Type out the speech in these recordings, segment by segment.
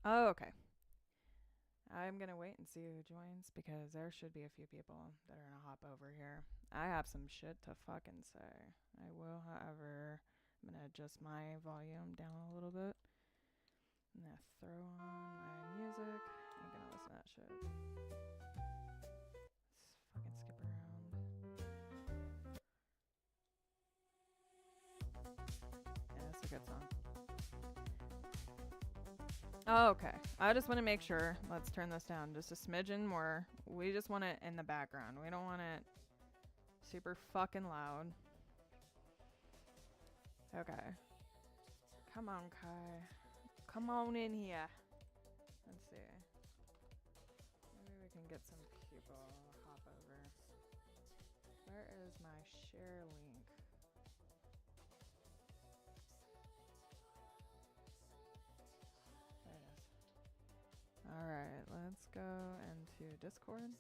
Oh, okay. I'm gonna wait and see who joins because there should be a few people that are gonna hop over here. I have some shit to fucking say. I will, however, I'm gonna adjust my volume down a little bit. I'm gonna throw on my music. I'm gonna listen to that shit. Let's fucking skip around. Yeah, it's a good song. Oh, okay. I just want to make sure. Let's turn this down just a smidgen more. We just want it in the background. We don't want it super fucking loud. Okay. Come on, Kai. Come on in here. Let's see. Maybe we can get some people hop over. Where is my share link? There it is. Alright, let's go into Discord.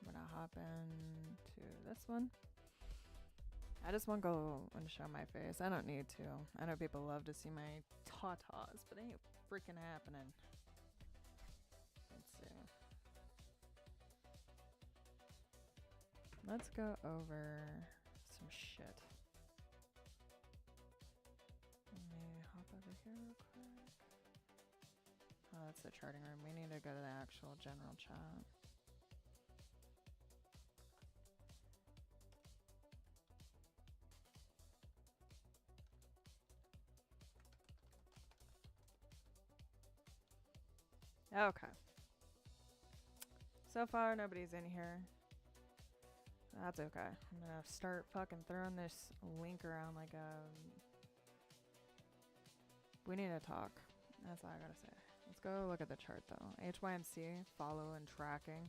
I'm gonna hop into this one. I just won't go and show my face. I don't need to. I know people love to see my tatas, but it ain't freaking happening. Let's see. Let's go over some shit. Let me hop over here real quick. Oh, that's the charting room. We need to go to the actual general chat. Okay. So far, nobody's in here. That's okay. I'm gonna start fucking throwing this link around like a... We need to talk. That's all I gotta say. Let's go look at the chart though. HYMC, follow and tracking,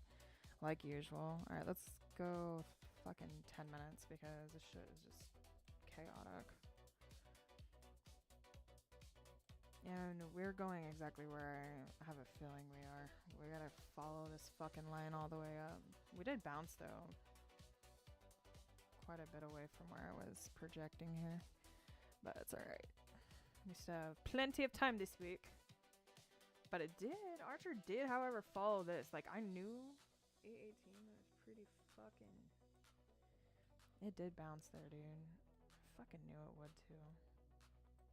like usual. Alright, let's go fucking 10 minutes because this shit is just chaotic. And we're going exactly where I have a feeling we are. We gotta follow this fucking line all the way up. We did bounce though. Quite a bit away from where I was projecting here. But it's alright. We still have plenty of time this week. But it did. Archer did, however, follow this. Like, I knew 818 was pretty fucking... It did bounce there, dude. I fucking knew it would, too.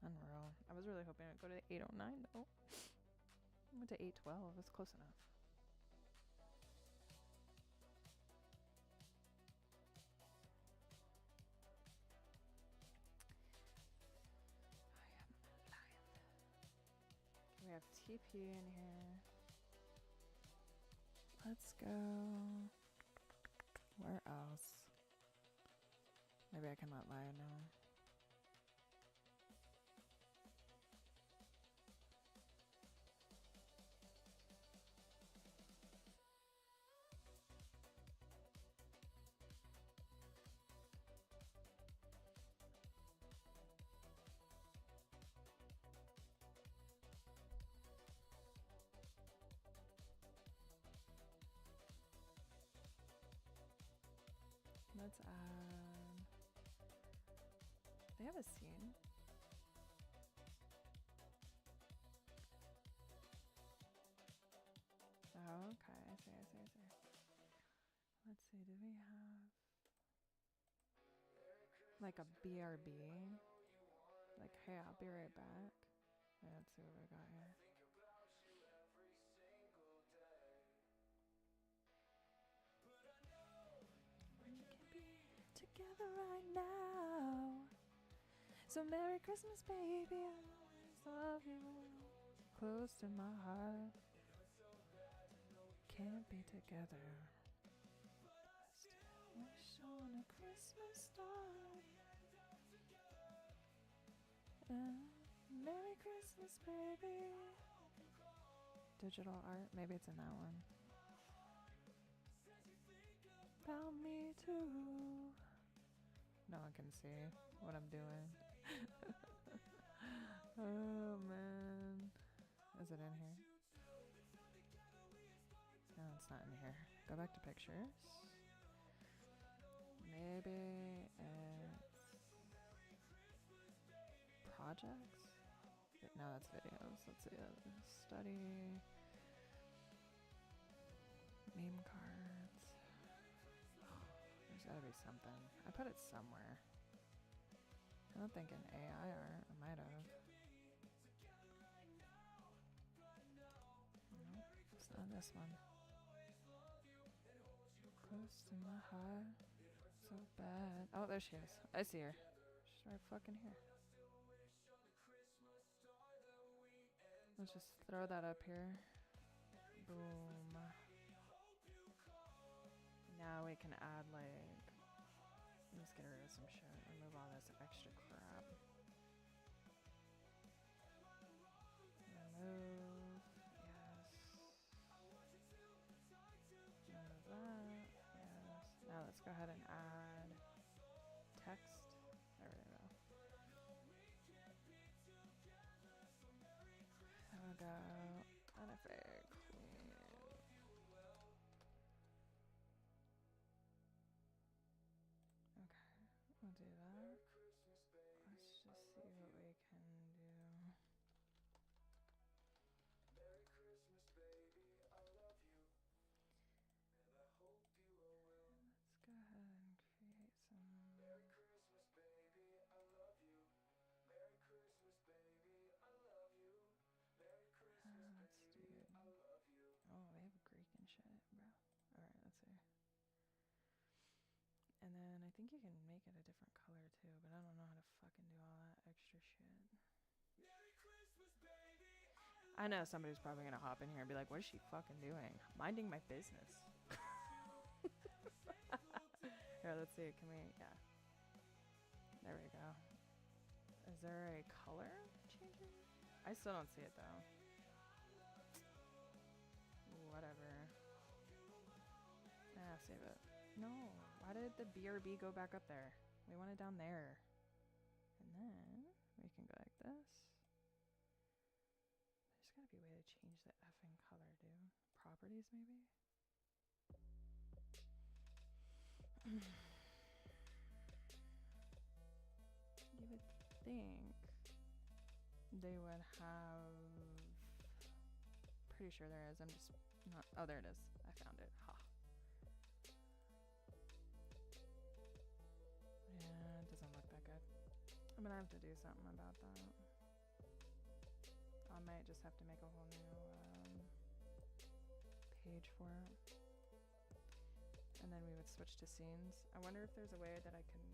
Unreal. I was really hoping it would go to 809, though. I went to 812. That's close enough. I am alive. We have TP in here. Let's go. Where else? Maybe I can let Lion know. Let's add... They have a scene. Oh, okay. I see. Let's see. Do we have... like a BRB? Like, hey, I'll be right back. Yeah, let's see what we got here. We can be together right now. So Merry Christmas, baby. I always love you. Close to my heart. Can't be together. Still wish on a Christmas star. Merry Christmas, baby. Digital art. Maybe it's in that one. About me too. No one can see what I'm doing. Oh man. Is it in here? No, it's not in here. Go back to pictures. projects. No, that's videos. Let's see. Study. Meme cards. There's gotta be something. I put it somewhere. I don't think in AI art. I might have. Nope, it's not this one. Close to my heart. So bad. Oh, there she is. I see her. She's right fucking here. Let's just throw that up here. Boom. Now we can add like, let's get rid of some shit. Remove all this extra crap. Remove. Yes. Remove that. Yes. Now let's go ahead and add text. There we go. There we go. NFA clean. Okay, we'll do that. Let's just see what we can do. Let's go ahead and create some. Merry Christmas, baby, I love you. Merry Christmas, baby, I love you. Merry Christmas, baby, I love you. Oh, they have Greek and shit, bro. Alright, let's see. And then I think you can make it a different color too, but I don't know how to fucking do all that extra shit. Merry Christmas, baby, I know somebody's probably gonna hop in here and be like, what is she fucking doing? Minding my business. Here, let's see. Can we? Yeah. There we go. Is there a color changing? I still don't see it though. Whatever. Ah, save it. No. Why did the BRB go back up there? We want it down there. And then we can go like this. There's gotta be a way to change the effing color, dude. Properties, maybe? You would think they would have. Pretty sure there is. I'm just not. Oh, there it is. I found it. Ha. Yeah, it doesn't look that good. I'm gonna have to do something about that. I might just have to make a whole new page for it. And then we would switch to scenes. I wonder if there's a way that I can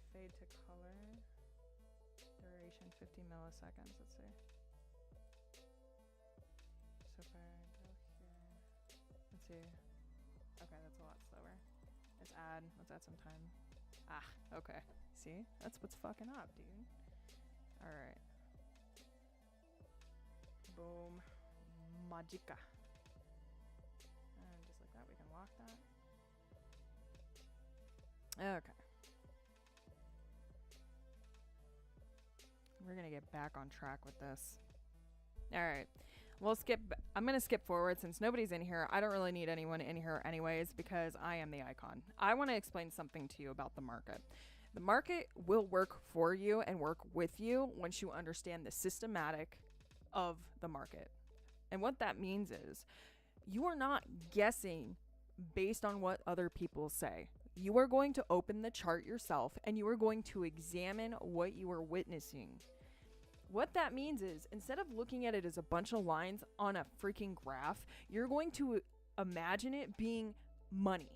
fade to color. Duration 50 milliseconds, let's see. So if I go here, let's see. Okay, that's a lot slower. Let's add some time. Ah, okay. See? That's what's fucking up, dude. Alright. Boom. Magica. And just like that, we can lock that. Okay. We're gonna get back on track with this. Alright. We'll skip. I'm gonna skip forward since nobody's in here. I don't really need anyone in here anyways because I am the icon. I want to explain something to you about the market. The market will work for you and work with you once you understand the systematic of the market. And what that means is you are not guessing based on what other people say. You are going to open the chart yourself and you are going to examine what you are witnessing. What that means is instead of looking at it as a bunch of lines on a freaking graph, you're going to imagine it being money.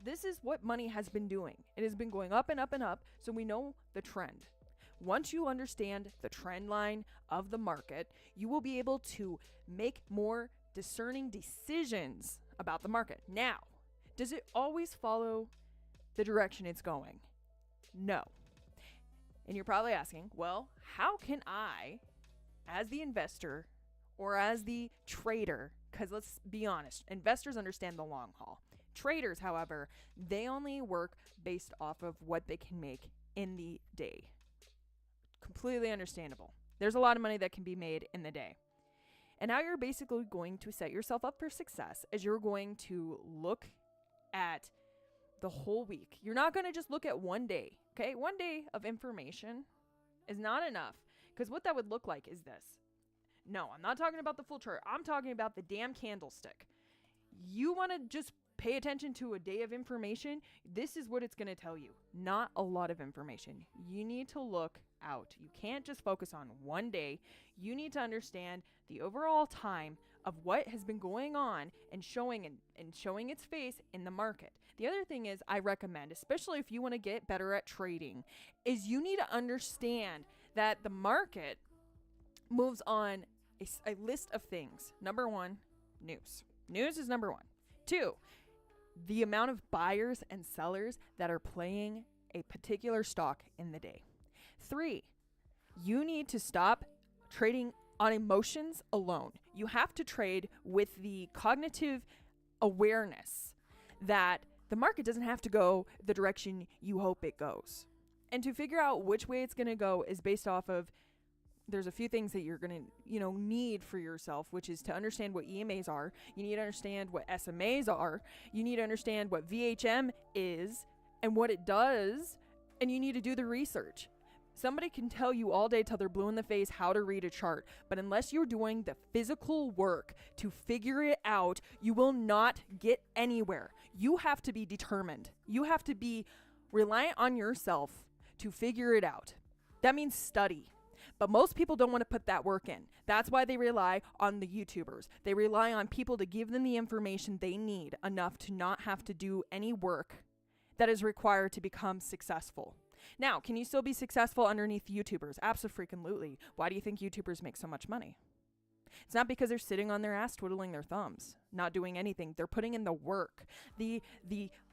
This is what money has been doing. It has been going up and up and up, so we know the trend. Once you understand the trend line of the market, you will be able to make more discerning decisions about the market. Now, does it always follow the direction it's going? No. And you're probably asking, well, how can I, as the investor or as the trader, because let's be honest, investors understand the long haul. Traders, however, they only work based off of what they can make in the day. Completely understandable. There's a lot of money that can be made in the day. And now you're basically going to set yourself up for success as you're going to look at the whole week. You're not going to just look at one day. Okay, 1 day of information is not enough, because what that would look like is this. No, I'm not talking about the full chart. I'm talking about the damn candlestick. You want to just pay attention to a day of information, this is what it's going to tell you. Not a lot of information. You need to look out. You can't just focus on 1 day. You need to understand the overall time of what has been going on and showing its face in the market. The other thing is I recommend, especially if you want to get better at trading, is you need to understand that the market moves on a list of things. Number 1, news. News is number 1. 2, the amount of buyers and sellers that are playing a particular stock in the day. 3, you need to stop trading on emotions alone. You have to trade with the cognitive awareness that the market doesn't have to go the direction you hope it goes. And to figure out which way it's going to go is based off of, there's a few things that you're going to, need for yourself, which is to understand what EMAs are. You need to understand what SMAs are. You need to understand what VHM is and what it does. And you need to do the research. Somebody can tell you all day till they're blue in the face how to read a chart, but unless you're doing the physical work to figure it out, you will not get anywhere. You have to be determined. You have to be reliant on yourself to figure it out. That means study. But most people don't want to put that work in. That's why they rely on the YouTubers. They rely on people to give them the information they need enough to not have to do any work that is required to become successful. Now, can you still be successful underneath YouTubers? Absolutely. Why do you think YouTubers make so much money? It's not because they're sitting on their ass twiddling their thumbs, not doing anything. They're putting in the work, the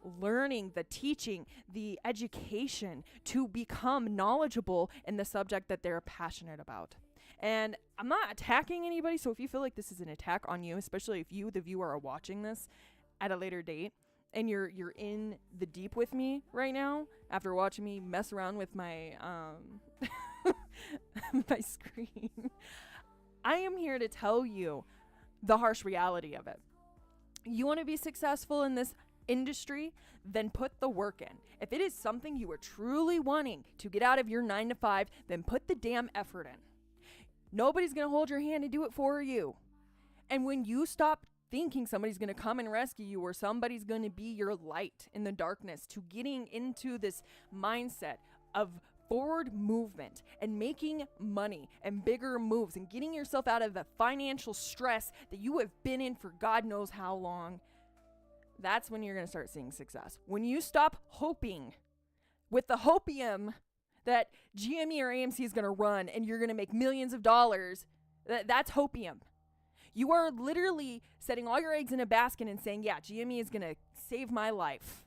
learning, the teaching, the education to become knowledgeable in the subject that they're passionate about. And I'm not attacking anybody, so if you feel like this is an attack on you, especially if you, the viewer, are watching this at a later date, and you're in the deep with me right now after watching me mess around with my my screen, I am here to tell you the harsh reality of it. You want to be successful in this industry, then put the work in. If it is something you are truly wanting to get out of your 9 to 5, then put the damn effort in. Nobody's going to hold your hand and do it for you. And when you stop thinking somebody's going to come and rescue you, or somebody's going to be your light in the darkness, to getting into this mindset of forward movement and making money and bigger moves and getting yourself out of the financial stress that you have been in for God knows how long, that's when you're going to start seeing success. When you stop hoping with the hopium that GME or AMC is going to run and you're going to make millions of dollars, that's hopium. You are literally setting all your eggs in a basket and saying, yeah, GME is going to save my life.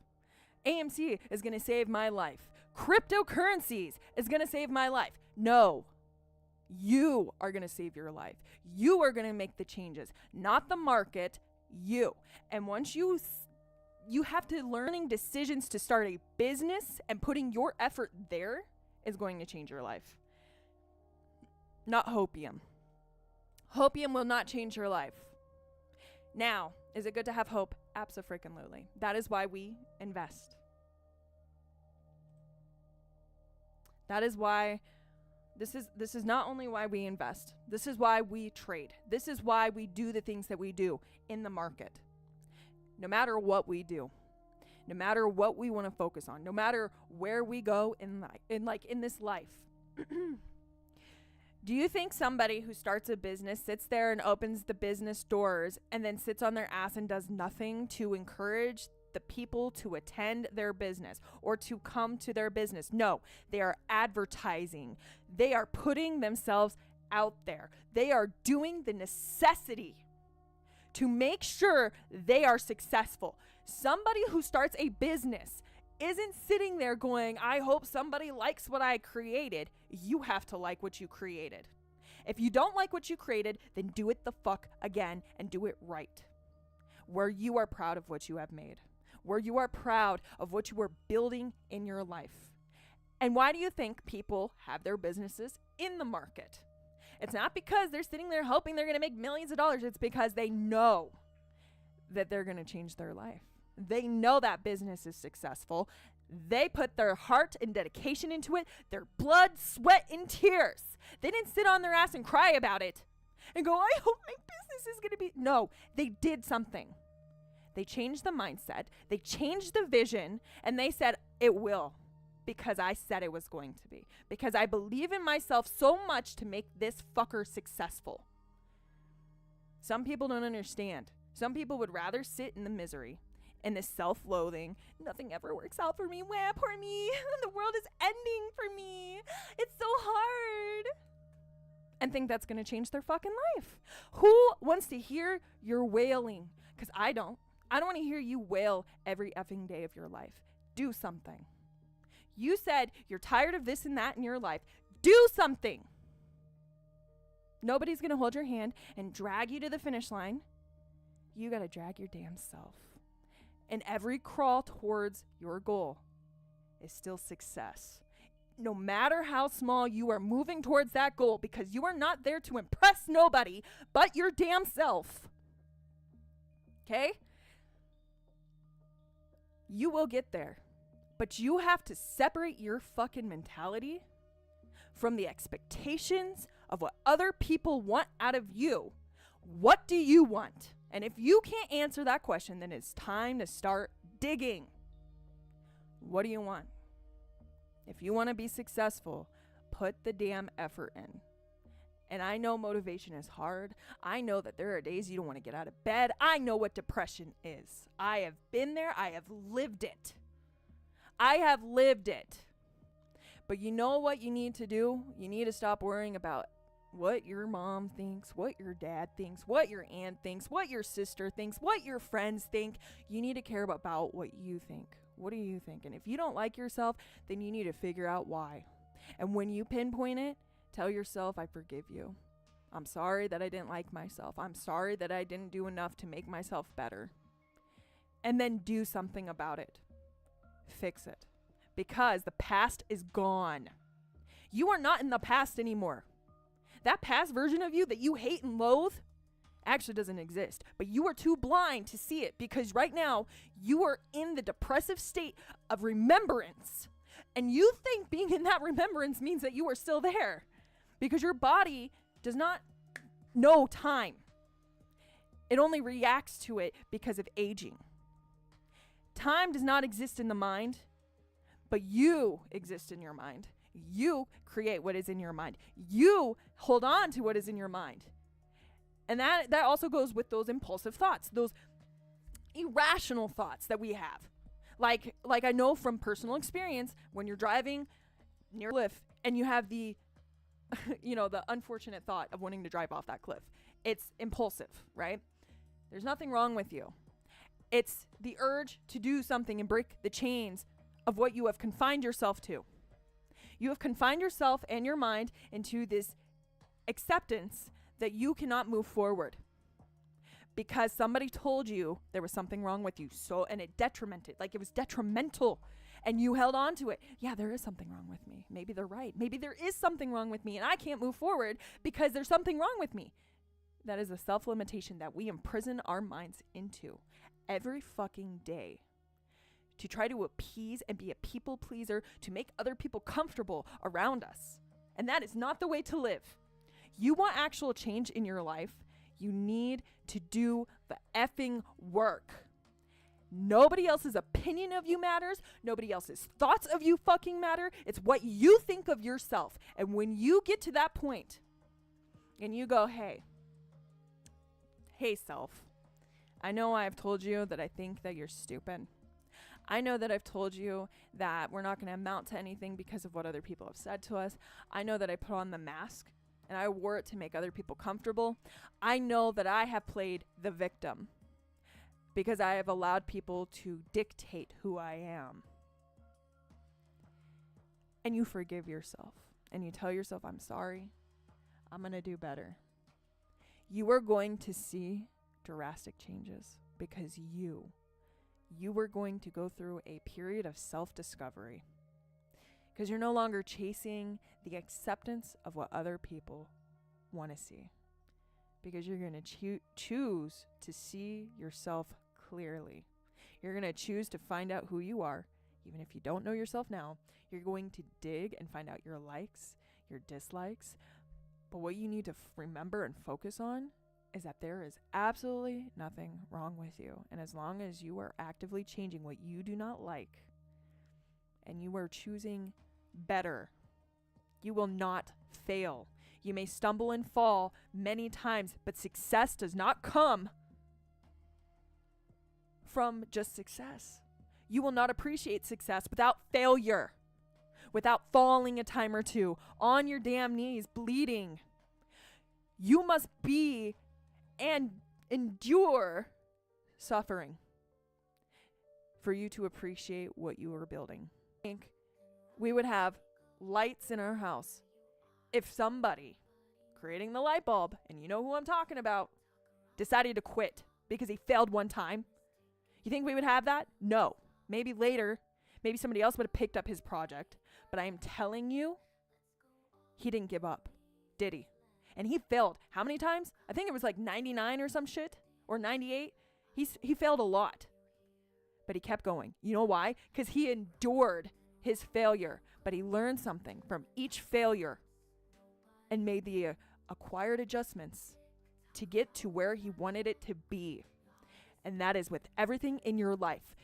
AMC is going to save my life. Cryptocurrencies is going to save my life. No, you are going to save your life. You are going to make the changes, not the market, you. And once you have to learning decisions to start a business, and putting your effort there is going to change your life. Not hopium. Hopium will not change your life. Now, is it good to have hope? Abso-freaking-lutely. That is why we invest. That is why this is not only why we invest. This is why we trade. This is why we do the things that we do in the market. No matter what we do, no matter what we want to focus on, no matter where we go in this life. Do you think somebody who starts a business sits there and opens the business doors and then sits on their ass and does nothing to encourage the people to attend their business or to come to their business? No, they are advertising. They are putting themselves out there. They are doing the necessity to make sure they are successful. Somebody who starts a business isn't sitting there going, I hope somebody likes what I created. You have to like what you created. If you don't like what you created, then do it the fuck again and do it right. Where you are proud of what you have made. Where you are proud of what you are building in your life. And why do you think people have their businesses in the market? It's not because they're sitting there hoping they're going to make millions of dollars. It's because they know that they're going to change their life. They know that business is successful. They put their heart and dedication into it, their blood, sweat, and tears. They didn't sit on their ass and cry about it and go, I hope my business is going to be. No, they did something. They changed the mindset. They changed the vision, and they said, it will, because I said it was going to be. Because I believe in myself so much to make this fucker successful. Some people don't understand. Some people would rather sit in the misery and this self-loathing. Nothing ever works out for me. Wah, poor me. The world is ending for me. It's so hard. And think that's going to change their fucking life. Who wants to hear your wailing? Because I don't. I don't want to hear you wail every effing day of your life. Do something. You said you're tired of this and that in your life. Do something. Nobody's going to hold your hand and drag you to the finish line. You got to drag your damn self. And every crawl towards your goal is still success. No matter how small, you are moving towards that goal because you are not there to impress nobody but your damn self. Okay? You will get there. But you have to separate your fucking mentality from the expectations of what other people want out of you. What do you want? And if you can't answer that question, then it's time to start digging. What do you want? If you want to be successful, put the damn effort in. And I know motivation is hard. I know that there are days you don't want to get out of bed. I know what depression is. I have been there. I have lived it. I have lived it. But you know what you need to do? You need to stop worrying about what your mom thinks, what your dad thinks, what your aunt thinks, what your sister thinks, what your friends think. You need to care about what you think. What do you think? And if you don't like yourself, then you need to figure out why. And when you pinpoint it, tell yourself, I forgive you. I'm sorry that I didn't like myself. I'm sorry that I didn't do enough to make myself better. And then do something about it. Fix it. Because the past is gone. You are not in the past anymore. That past version of you that you hate and loathe actually doesn't exist. But you are too blind to see it because right now you are in the depressive state of remembrance. And you think being in that remembrance means that you are still there because your body does not know time. It only reacts to it because of aging. Time does not exist in the mind, but you exist in your mind. You create what is in your mind. You hold on to what is in your mind. And that also goes with those impulsive thoughts, those irrational thoughts that we have. Like I know from personal experience, when you're driving near a cliff and you have the, the unfortunate thought of wanting to drive off that cliff. It's impulsive, right? There's nothing wrong with you. It's the urge to do something and break the chains of what you have confined yourself to. You have confined yourself and your mind into this acceptance that you cannot move forward because somebody told you there was something wrong with you. And it was detrimental and you held on to it. Yeah, there is something wrong with me. Maybe they're right. Maybe there is something wrong with me and I can't move forward because there's something wrong with me. That is a self-limitation that we imprison our minds into every fucking day. To try to appease and be a people pleaser, to make other people comfortable around us. And that is not the way to live. You want actual change in your life, you need to do the effing work. Nobody else's opinion of you matters. Nobody else's thoughts of you fucking matter. It's what you think of yourself. And when you get to that point and you go, hey self, I know I've told you that I think that you're stupid. I know that I've told you that we're not going to amount to anything because of what other people have said to us. I know that I put on the mask and I wore it to make other people comfortable. I know that I have played the victim because I have allowed people to dictate who I am. And you forgive yourself and you tell yourself, I'm sorry. I'm going to do better. You are going to see drastic changes because you are going to go through a period of self-discovery because you're no longer chasing the acceptance of what other people want to see because you're going to choose to see yourself clearly. You're going to choose to find out who you are even if you don't know yourself now, you're going to dig and find out your likes, your dislikes. But what you need to remember and focus on is that there is absolutely nothing wrong with you. And as long as you are actively changing what you do not like and you are choosing better, you will not fail. You may stumble and fall many times, but success does not come from just success. You will not appreciate success without failure, without falling a time or two on your damn knees, bleeding. You must be and endure suffering for you to appreciate what you are building. I think we would have lights in our house if somebody creating the light bulb, and you know who I'm talking about, decided to quit because he failed one time. You think we would have that? No. Maybe later, maybe somebody else would have picked up his project. But I am telling you, he didn't give up, did he? And he failed how many times? I think it was like 99 or some shit, or 98. He failed a lot, but he kept going. You know why? Because he endured his failure, but he learned something from each failure and made the acquired adjustments to get to where he wanted it to be. And that is with everything in your life.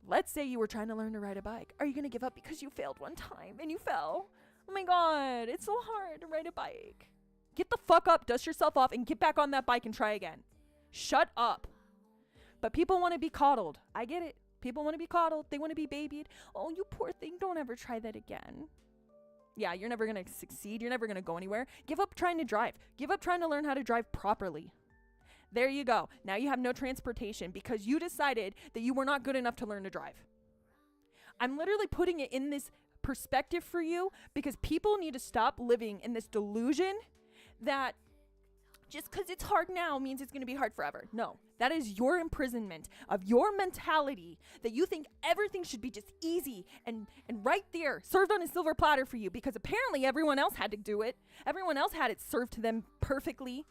Let's say you were trying to learn to ride a bike. Are you going to give up because you failed one time and you fell? Oh my God, it's so hard to ride a bike. Get the fuck up, dust yourself off, and get back on that bike and try again. Shut up. But people want to be coddled. I get it. People want to be coddled. They want to be babied. Oh, you poor thing. Don't ever try that again. Yeah, you're never going to succeed. You're never going to go anywhere. Give up trying to drive. Give up trying to learn how to drive properly. There you go. Now you have no transportation because you decided that you were not good enough to learn to drive. I'm literally putting it in this perspective for you because people need to stop living in this delusion that just because it's hard now means it's going to be hard forever. No, that is your imprisonment of your mentality that you think everything should be just easy and right there, served on a silver platter for you because apparently everyone else had to do it. Everyone else had it served to them perfectly.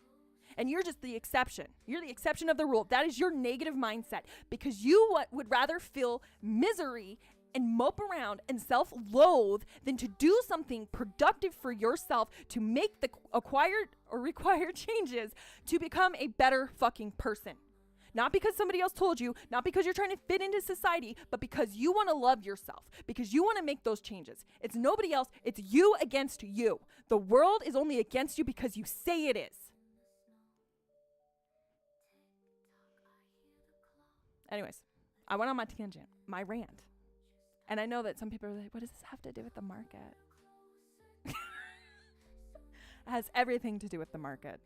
And you're just the exception. You're the exception of the rule. That is your negative mindset because you would rather feel misery and mope around and self-loathe than to do something productive for yourself to make the acquired or required changes to become a better fucking person. Not because somebody else told you, not because you're trying to fit into society, but because you want to love yourself, because you want to make those changes. It's nobody else. It's you against you. The world is only against you because you say it is. Anyways, I went on my tangent, my rant. And I know that some people are like, what does this have to do with the market? It has everything to do with the market.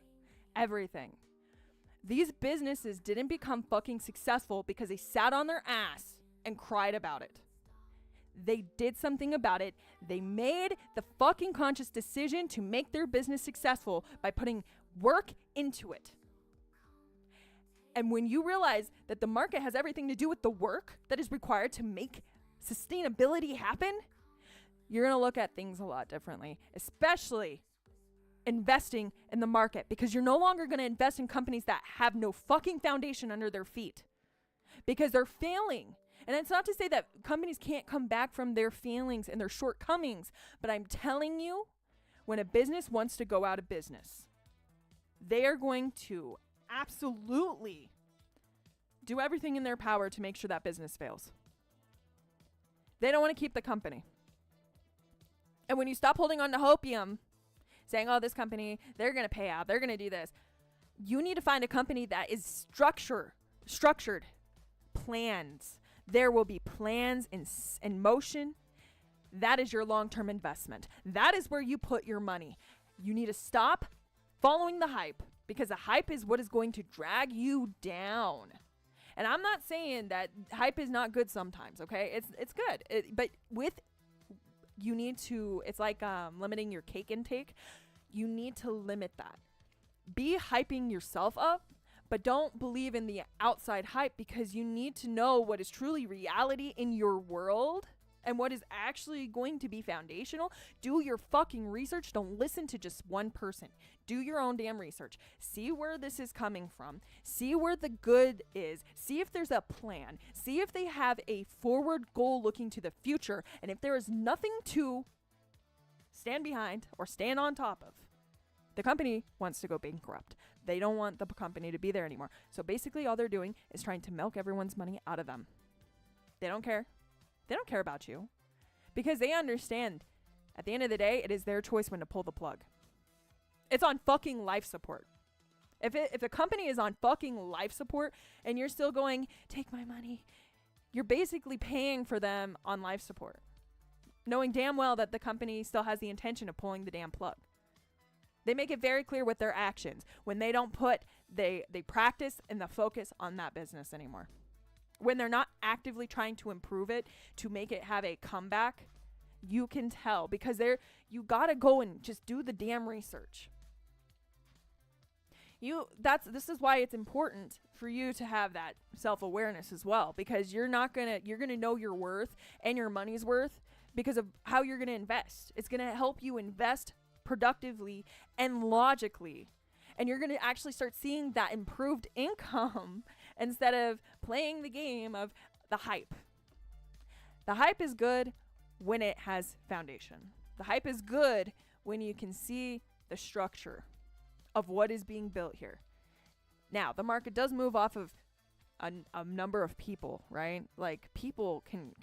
Everything. These businesses didn't become fucking successful because they sat on their ass and cried about it. They did something about it. They made the fucking conscious decision to make their business successful by putting work into it. And when you realize that the market has everything to do with the work that is required to make sustainability happen, you're going to look at things a lot differently, especially investing in the market, because you're no longer going to invest in companies that have no fucking foundation under their feet because they're failing. And it's not to say that companies can't come back from their failings and their shortcomings, but I'm telling you, when a business wants to go out of business, they are going to absolutely do everything in their power to make sure that business fails. They don't want to keep the company. And when you stop holding on to hopium, saying, oh, this company, they're going to pay out, they're going to do this, you need to find a company that is structured, plans. There will be plans in motion. That is your long-term investment. That is where you put your money. You need to stop following the hype, because the hype is what is going to drag you down. And I'm not saying that hype is not good sometimes, okay? It's good. But you need to, it's like limiting your cake intake. You need to limit that. Be hyping yourself up, but don't believe in the outside hype, because you need to know what is truly reality in your world and what is actually going to be foundational, do your fucking research. Don't listen to just one person. Do your own damn research. See where this is coming from. See where the good is. See if there's a plan. See if they have a forward goal looking to the future. And if there is nothing to stand behind or stand on top of, the company wants to go bankrupt. They don't want the company to be there anymore. So basically all they're doing is trying to milk everyone's money out of them. They don't care. They don't care about you because they understand at the end of the day, it is their choice when to pull the plug. It's on fucking life support. If a company is on fucking life support and you're still going, take my money, you're basically paying for them on life support, knowing damn well that the company still has the intention of pulling the damn plug. They make it very clear with their actions when they don't put, they practice and the focus on that business anymore. When they're not actively trying to improve it, to make it have a comeback, you can tell because you gotta go and just do the damn research. This is why it's important for you to have that self-awareness as well, because you're gonna know your worth and your money's worth because of how you're gonna invest. It's gonna help you invest productively and logically. And you're going to actually start seeing that improved income instead of playing the game of the hype. The hype is good when it has foundation. The hype is good when you can see the structure of what is being built here. Now, the market does move off of a number of people, right? Like people can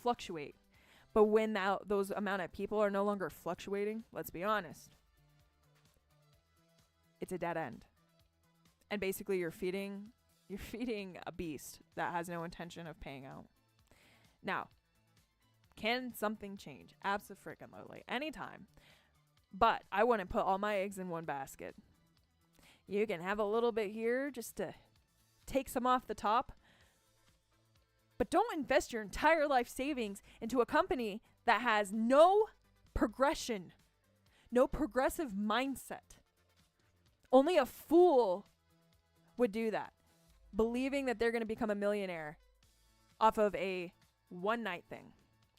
fluctuate. But when those amount of people are no longer fluctuating, let's be honest, it's a dead end. And basically you're feeding a beast that has no intention of paying out. Now, can something change? Abso-freaking-lutely. Anytime. But I wouldn't put all my eggs in one basket. You can have a little bit here just to take some off the top. But don't invest your entire life savings into a company that has no progression, no progressive mindset. Only a fool would do that, believing that they're going to become a millionaire off of a one-night thing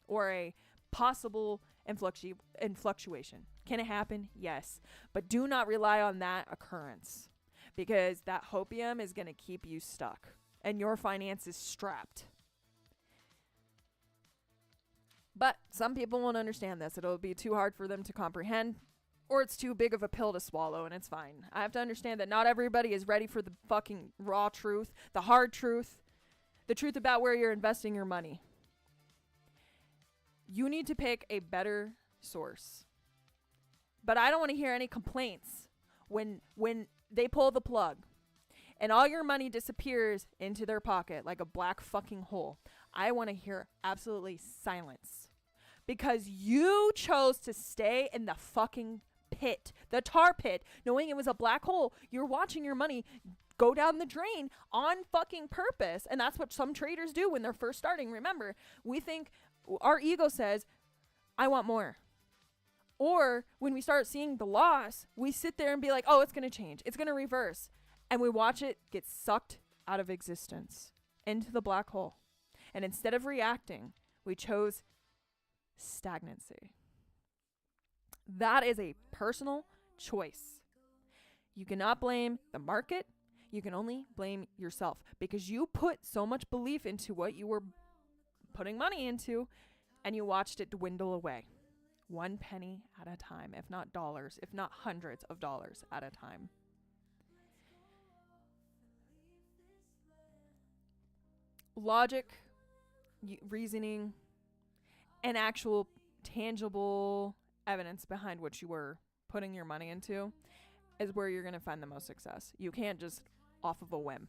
or a possible fluctuation. Can it happen? Yes. But do not rely on that occurrence because that hopium is going to keep you stuck and your finances strapped. But some people won't understand this. It'll be too hard for them to comprehend. Or it's too big of a pill to swallow, and it's fine. I have to understand that not everybody is ready for the fucking raw truth, the hard truth, the truth about where you're investing your money. You need to pick a better source. But I don't want to hear any complaints when they pull the plug and all your money disappears into their pocket like a black fucking hole. I want to hear absolutely silence. Because you chose to stay in the fucking pit, the tar pit, knowing it was a black hole. You're watching your money go down the drain on fucking purpose. And that's what some traders do when they're first starting. Remember, we think our ego says, I want more. Or when we start seeing the loss, we sit there and be like, oh, it's going to change. It's going to reverse. And we watch it get sucked out of existence into the black hole. And instead of reacting, we chose stagnancy. That is a personal choice. You cannot blame the market. You can only blame yourself because you put so much belief into what you were putting money into and you watched it dwindle away. 1 penny at a time, if not dollars, if not hundreds of dollars at a time. Logic, reasoning, and actual tangible evidence behind what you were putting your money into is where you're going to find the most success. You can't just off of a whim.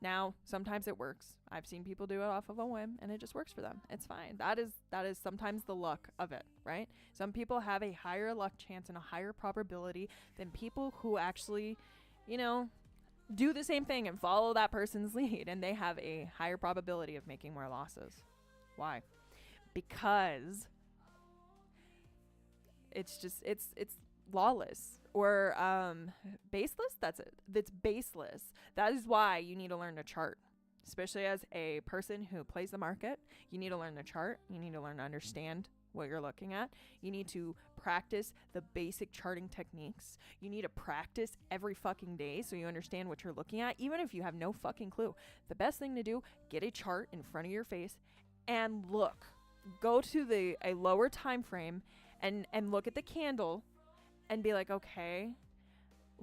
Now, sometimes it works. I've seen people do it off of a whim and it just works for them. It's fine. That is sometimes the luck of it, right? Some people have a higher luck chance and a higher probability than people who actually, do the same thing and follow that person's lead, and they have a higher probability of making more losses. Why? Because it's lawless or baseless. That's it. It's baseless. That is why you need to learn to chart. especially as a person who plays the market. You need to learn the chart. You need to learn to understand what you're looking at. You need to practice the basic charting techniques. You need to practice every fucking day so you understand what you're looking at, even if you have no fucking clue. The best thing to do, get a chart in front of your face and look. Go to a lower time frame and look at the candle and be like, okay,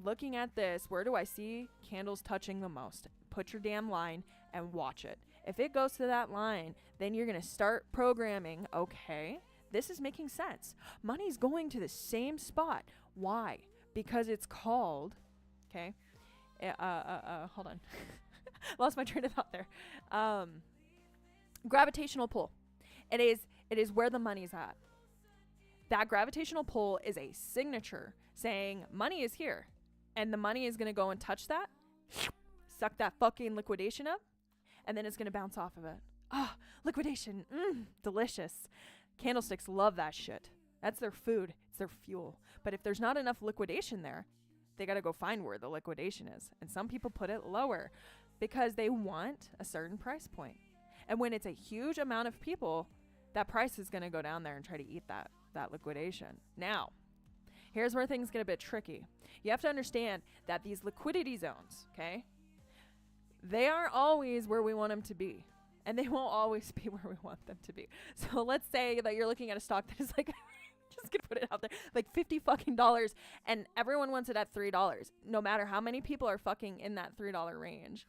looking at this, where do I see candles touching the most? Put your damn line and watch it. If it goes to that line, then you're going to start programming, okay, this is making sense. Money's going to the same spot. Why? Because it's called, okay, hold on. Lost my train of thought there. Gravitational pull. It is where the money's at. That gravitational pull is a signature saying money is here. And the money is going to go and touch that, suck that fucking liquidation up, and then it's going to bounce off of it. Ah, liquidation. Delicious. Candlesticks love that shit. That's their food. It's their fuel. But if there's not enough liquidation there, they got to go find where the liquidation is. And some people put it lower because they want a certain price point. And when it's a huge amount of people, that price is going to go down there and try to eat that liquidation. Now, here's where things get a bit tricky. You have to understand that these liquidity zones, okay, they aren't always where we want them to be. And they won't always be where we want them to be. So let's say that you're looking at a stock that is like, just gonna put it out there, like $50 fucking dollars, and everyone wants it at $3. No matter how many people are fucking in that $3 range.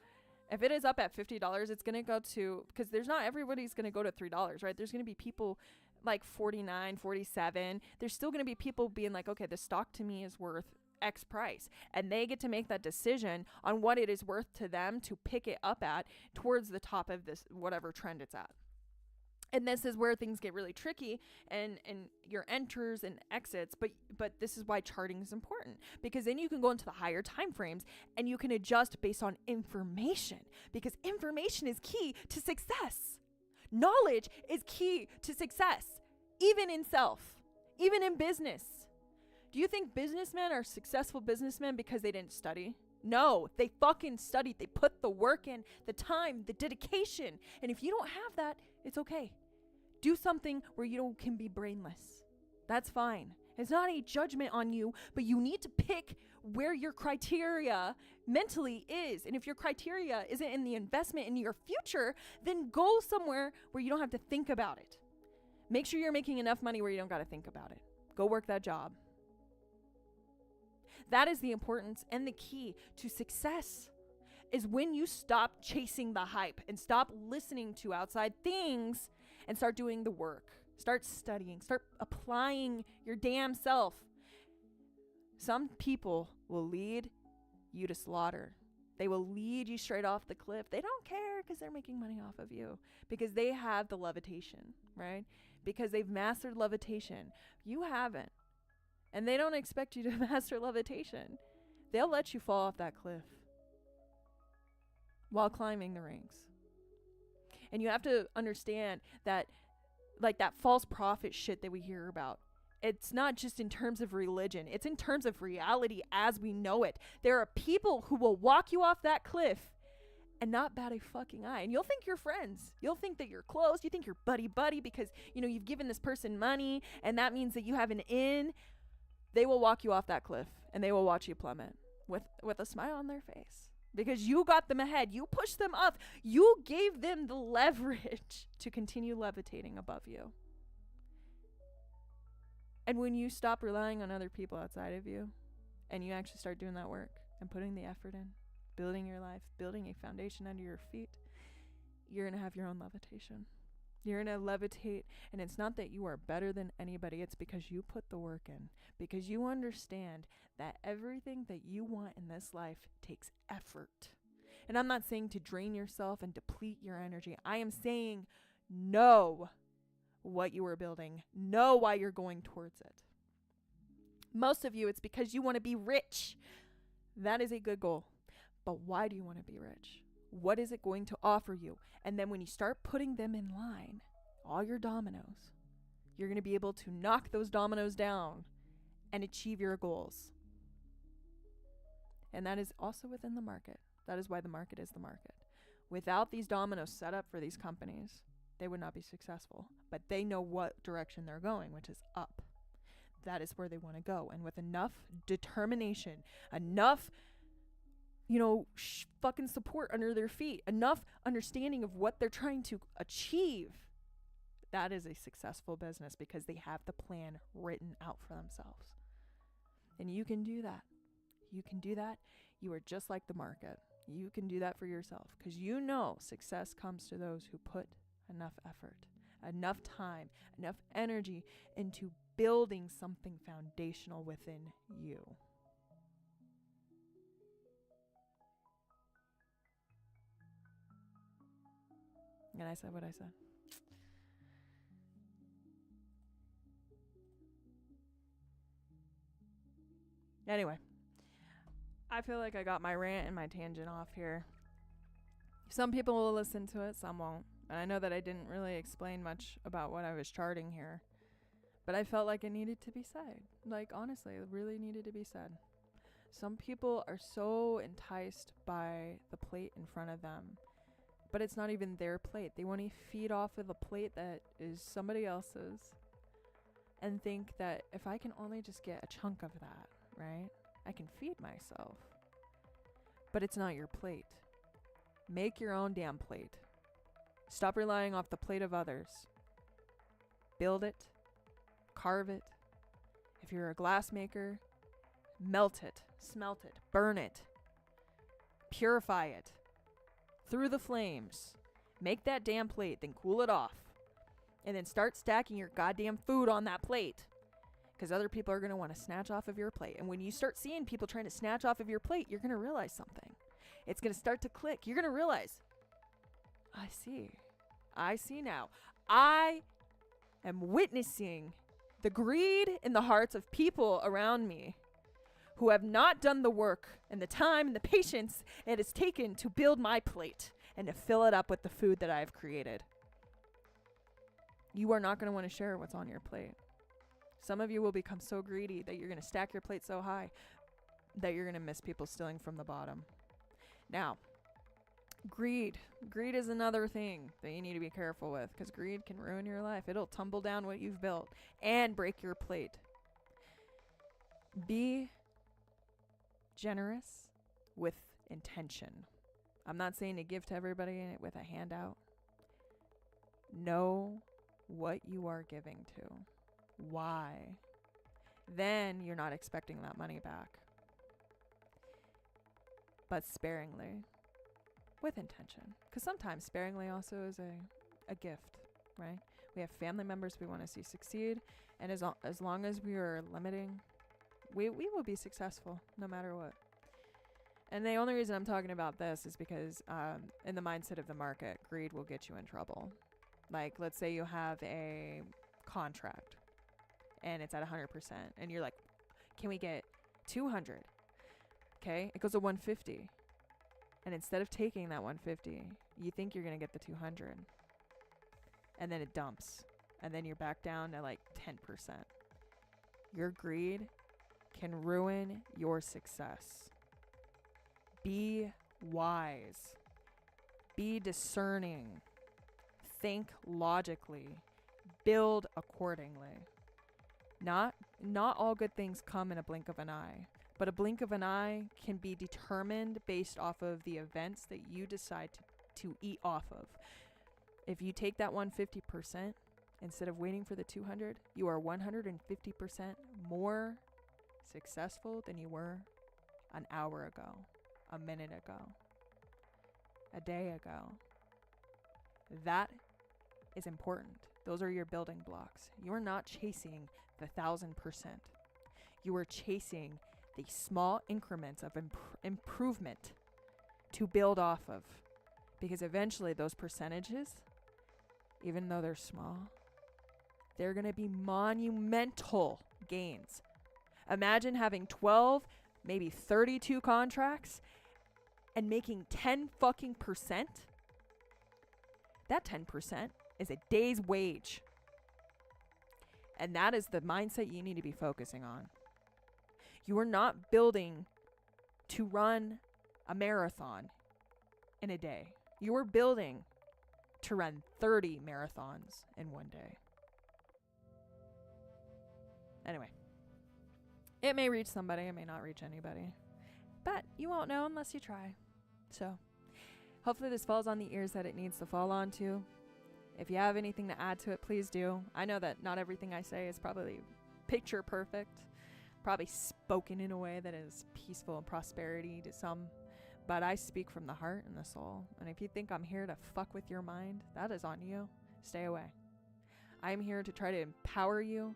If it is up at $50, it's gonna go to, because there's not everybody's gonna go to $3, right? There's gonna be people like 49, 47. There's still gonna be people being like, okay, the stock to me is worth X price, and they get to make that decision on what it is worth to them to pick it up at towards the top of this whatever trend it's at. And this is where things get really tricky and your enters and exits, but this is why charting is important, because then you can go into the higher time frames and you can adjust based on information, because information is key to success. Knowledge is key to success, even in self, even in business. Do you think businessmen are successful businessmen because they didn't study? No, they fucking studied. They put the work in, the time, the dedication. And if you don't have that, it's okay. Do something where you can be brainless. That's fine. It's not a judgment on you, but you need to pick where your criteria mentally is. And if your criteria isn't in the investment in your future, then go somewhere where you don't have to think about it. Make sure you're making enough money where you don't got to think about it. Go work that job. That is the importance and the key to success, is when you stop chasing the hype and stop listening to outside things and start doing the work. Start studying. Start applying your damn self. Some people will lead you to slaughter. They will lead you straight off the cliff. They don't care because they're making money off of you, because they have the levitation, right? Because they've mastered levitation. You haven't. And they don't expect you to master levitation. They'll let you fall off that cliff while climbing the ranks. And you have to understand that, like, that false prophet shit that we hear about, it's not just in terms of religion. It's in terms of reality as we know it. There are people who will walk you off that cliff and not bat a fucking eye. And you'll think you're friends. You'll think that you're close. You think you're buddy-buddy because, you've given this person money and that means that you have an in. They will walk you off that cliff and they will watch you plummet with a smile on their face, because you got them ahead. You pushed them up. You gave them the leverage to continue levitating above you. And when you stop relying on other people outside of you and you actually start doing that work and putting the effort in, building your life, building a foundation under your feet, you're going to have your own levitation. You're going to levitate, and it's not that you are better than anybody. It's because you put the work in, because you understand that everything that you want in this life takes effort. And I'm not saying to drain yourself and deplete your energy. I am saying know what you are building. Know why you're going towards it. Most of you, it's because you want to be rich. That is a good goal. But why do you want to be rich? What is it going to offer you? And then when you start putting them in line, all your dominoes, you're going to be able to knock those dominoes down and achieve your goals. And that is also within the market. That is why the market is the market. Without these dominoes set up for these companies, they would not be successful. But they know what direction they're going, which is up. That is where they want to go. And with enough determination, enough, fucking support under their feet, enough understanding of what they're trying to achieve, that is a successful business because they have the plan written out for themselves. And you can do that. You can do that. You are just like the market. You can do that for yourself because success comes to those who put enough effort, enough time, enough energy into building something foundational within you. And I said what I said. Anyway, I feel like I got my rant and my tangent off here. Some people will listen to it, some won't. And I know that I didn't really explain much about what I was charting here. But I felt like it needed to be said. Like, honestly, it really needed to be said. Some people are so enticed by the plate in front of them. But it's not even their plate. They want to feed off of the plate that is somebody else's. And think that if I can only just get a chunk of that, right? I can feed myself. But it's not your plate. Make your own damn plate. Stop relying off the plate of others. Build it. Carve it. If you're a glass maker, melt it, smelt it, burn it. Purify it. Through the flames. Make that damn plate, then cool it off. And then start stacking your goddamn food on that plate. Because other people are going to want to snatch off of your plate. And when you start seeing people trying to snatch off of your plate, you're going to realize something. It's going to start to click. You're going to realize, I see now. I am witnessing the greed in the hearts of people around me who have not done the work and the time and the patience it has taken to build my plate and to fill it up with the food that I have created. You are not going to want to share what's on your plate. Some of you will become so greedy that you're going to stack your plate so high that you're going to miss people stealing from the bottom. Now, greed. Greed is another thing that you need to be careful with because greed can ruin your life. It'll tumble down what you've built and break your plate. Be generous with intention. I'm not saying to give to everybody with a handout. Know what you are giving to. Why? Then you're not expecting that money back. But sparingly. With intention. Because sometimes sparingly also is a gift, right? We have family members we want to see succeed. And as long as we are limiting, we will be successful no matter what. And the only reason I'm talking about this is because in the mindset of the market, greed will get you in trouble. Like, let's say you have a contract and it's at 100% and you're like, can we get 200? Okay, it goes to 150. And instead of taking that 150, you think you're going to get the 200. And then it dumps. And then you're back down to like 10%. Your greed can ruin your success. Be wise. Be discerning. Think logically. Build accordingly. Not all good things come in a blink of an eye. But a blink of an eye can be determined based off of the events that you decide to eat off of. If you take that 150% instead of waiting for the 200, you are 150% more successful than you were an hour ago, a minute ago, a day ago. That is important. Those are your building blocks. You are not chasing the 1,000%. You are chasing the small increments of improvement to build off of. Because eventually those percentages, even though they're small, they're going to be monumental gains. Imagine having 12, maybe 32 contracts and making 10 fucking percent. That 10% is a day's wage. And that is the mindset you need to be focusing on. You are not building to run a marathon in a day. You were building to run 30 marathons in one day. Anyway, it may reach somebody, it may not reach anybody, but you won't know unless you try. So hopefully this falls on the ears that it needs to fall onto. If you have anything to add to it, please do. I know that not everything I say is probably picture perfect, probably spoken in a way that is peaceful and prosperity to some, but I speak from the heart and the soul. And if you think I'm here to fuck with your mind, that is on you. Stay away. I'm here to try to empower you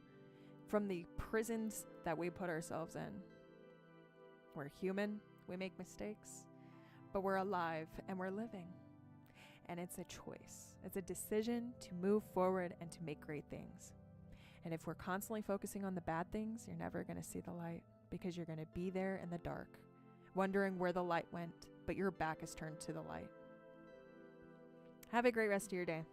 from the prisons that we put ourselves in. We're human, we make mistakes, but we're alive and we're living. And it's a choice. It's a decision to move forward and to make great things. And if we're constantly focusing on the bad things, you're never going to see the light, because you're going to be there in the dark, wondering where the light went, but your back is turned to the light. Have a great rest of your day.